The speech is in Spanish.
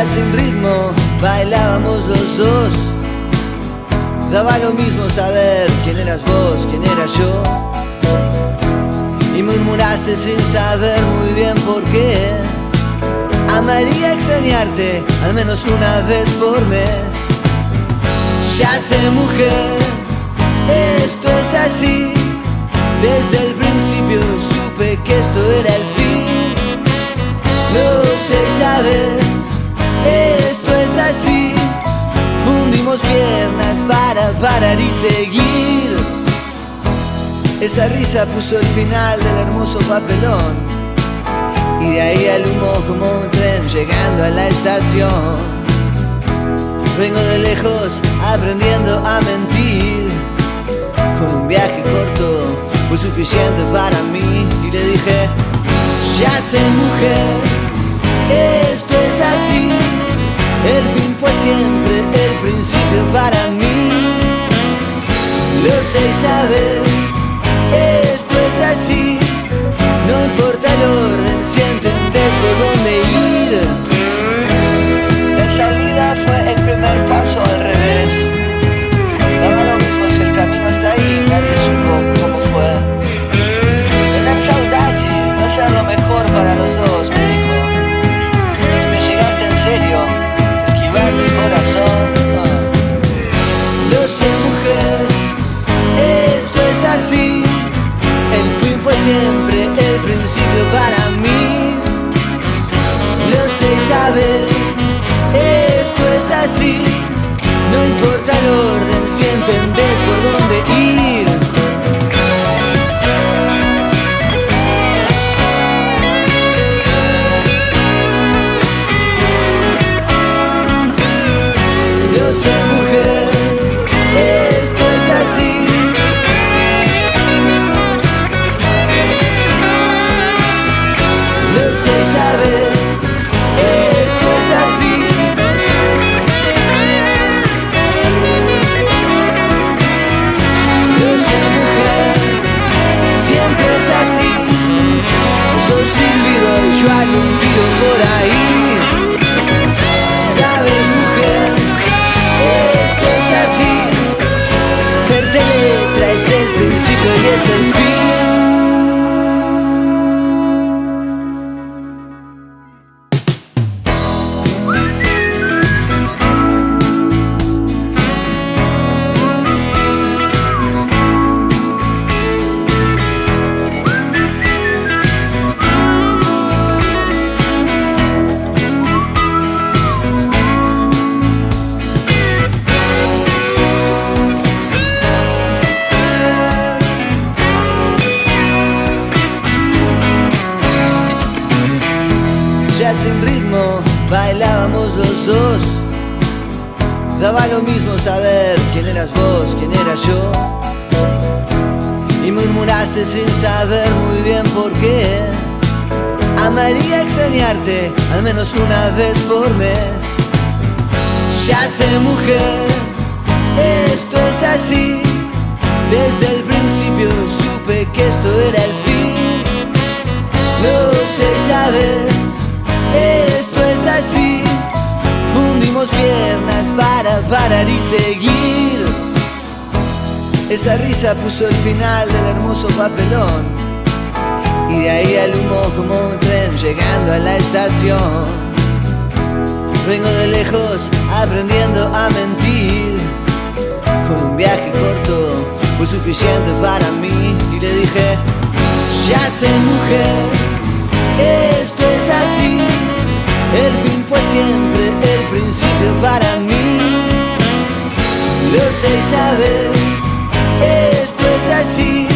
Ya sin ritmo bailábamos los dos. Daba lo mismo saber quién eras vos, quién era yo. Y murmuraste sin saber muy bien por qué. Amaría extrañarte al menos una vez por mes. Ya sé, mujer, esto es así. Desde el principio supe que esto era el fin. Lo sé, sabes, esto es así. Fundimos piernas para parar y seguir. Esa risa puso el final del hermoso papelón. Y de ahí al humo como un tren llegando a la estación. Vengo de lejos aprendiendo a mentir. Con un viaje corto fue suficiente para mí. Y le dije, ya sé, mujer, esto es así. El fin fue siempre el principio para mí. Lo sé y sabes, esto es así. No importa el orden si entendés por dónde ir. La salida fue el primer paso al revés. Daba lo mismo si el camino está ahí, nadie supo cómo fue. Tener saudade no es lo mejor para los dos, me dijo. Me llegaste en serio, esquivar mi corazón. Lo sé, mujer, esto es así. El fin fue siempre el principio para mí. Lo sé y sabes, esto es así. No importa el orden si entendés por dónde ir. Lo sé, mujer, esto es así. Lo sé y sabes, esto es así. Lo sé, mujer, siempre es así. Sos silbido y yo hago un tiro por ahí. Sabes, mujer, esto es así. Serte letra es el principio y es el fin. Ya sin ritmo bailábamos los dos. Daba lo mismo saber quién eras vos, quién era yo. Y murmuraste sin saber muy bien por qué. Amaría extrañarte al menos una vez por mes. Ya sé, mujer, esto es así. Desde el principio supe que esto era el fin. Lo sé y sabes, esto es así. Fundimos piernas para parar y seguir. Esa risa puso el final del hermoso papelón. Y de ahí al humo como un tren llegando a la estación. Vengo de lejos aprendiendo a mentir. Con un viaje corto fue suficiente para mí. Y le dije, ya sé, mujer, esto es así. El fin fue siempre el principio para mí. Lo sé y sabes, esto es así.